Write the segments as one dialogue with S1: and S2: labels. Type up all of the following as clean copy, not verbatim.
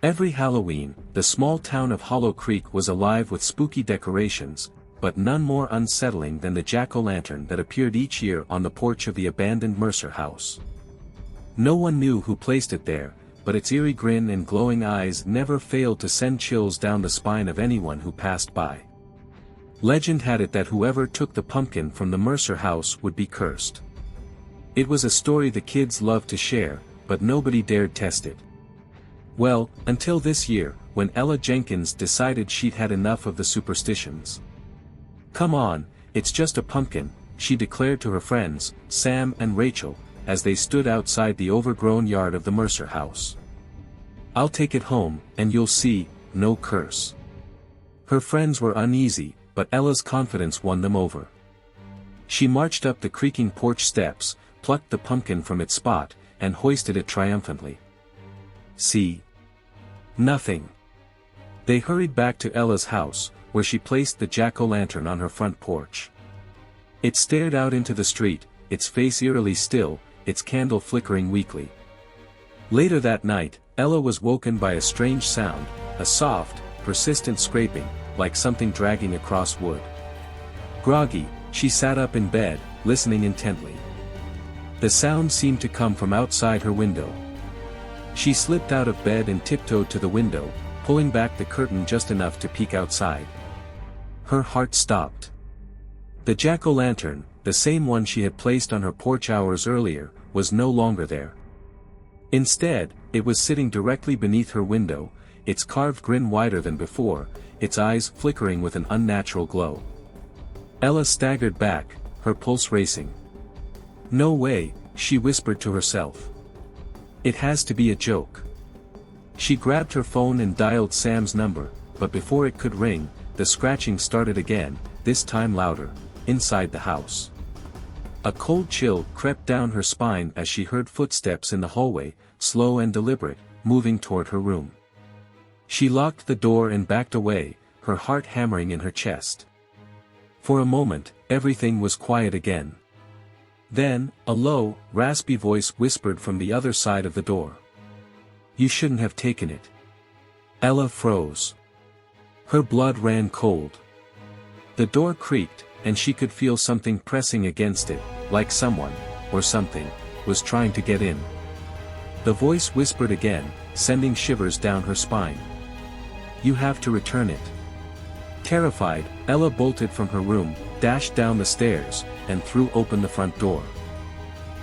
S1: Every Halloween, the small town of Hollow Creek was alive with spooky decorations, but none more unsettling than the jack-o'-lantern that appeared each year on the porch of the abandoned Mercer house. No one knew who placed it there, but its eerie grin and glowing eyes never failed to send chills down the spine of anyone who passed by. Legend had it that whoever took the pumpkin from the Mercer house would be cursed. It was a story the kids loved to share, but nobody dared test it. Well, until this year, when Ella Jenkins decided she'd had enough of the superstitions. "Come on, it's just a pumpkin," she declared to her friends, Sam and Rachel, as they stood outside the overgrown yard of the Mercer house. "I'll take it home, and you'll see, no curse." Her friends were uneasy, but Ella's confidence won them over. She marched up the creaking porch steps, plucked the pumpkin from its spot, and hoisted it triumphantly. "See? Nothing." They hurried back to Ella's house, where she placed the jack-o'-lantern on her front porch. It stared out into the street, its face eerily still, its candle flickering weakly. Later that night, Ella was woken by a strange sound, a soft, persistent scraping, like something dragging across wood. Groggy, she sat up in bed, listening intently. The sound seemed to come from outside her window. She slipped out of bed and tiptoed to the window, pulling back the curtain just enough to peek outside. Her heart stopped. The jack-o'-lantern, the same one she had placed on her porch hours earlier, was no longer there. Instead, it was sitting directly beneath her window, its carved grin wider than before, its eyes flickering with an unnatural glow. Ella staggered back, her pulse racing. "No way," she whispered to herself. "It has to be a joke." She grabbed her phone and dialed Sam's number, but before it could ring, the scratching started again, this time louder, inside the house. A cold chill crept down her spine as she heard footsteps in the hallway, slow and deliberate, moving toward her room. She locked the door and backed away, her heart hammering in her chest. For a moment, everything was quiet again. Then, a low, raspy voice whispered from the other side of the door. "You shouldn't have taken it." Ella froze. Her blood ran cold. The door creaked, and she could feel something pressing against it, like someone, or something, was trying to get in. The voice whispered again, sending shivers down her spine. "You have to return it." Terrified, Ella bolted from her room, dashed down the stairs, and threw open the front door.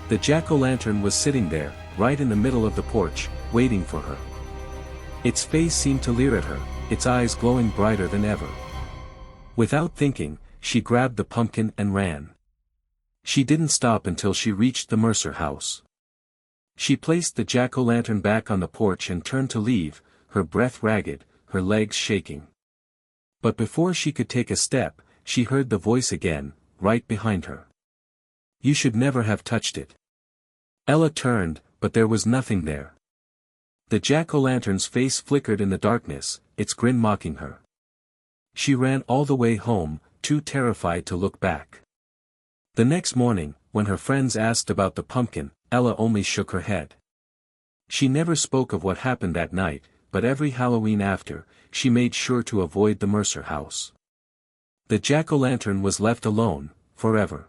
S1: The jack-o'-lantern was sitting there, right in the middle of the porch, waiting for her. Its face seemed to leer at her, its eyes glowing brighter than ever. Without thinking, she grabbed the pumpkin and ran. She didn't stop until she reached the Mercer house. She placed the jack-o'-lantern back on the porch and turned to leave, her breath ragged, her legs shaking. But before she could take a step, she heard the voice again, right behind her. "You should never have touched it." Ella turned, but there was nothing there. The jack-o'-lantern's face flickered in the darkness, its grin mocking her. She ran all the way home, too terrified to look back. The next morning, when her friends asked about the pumpkin, Ella only shook her head. She never spoke of what happened that night, but every Halloween after, she made sure to avoid the Mercer house. The jack-o'-lantern was left alone, forever.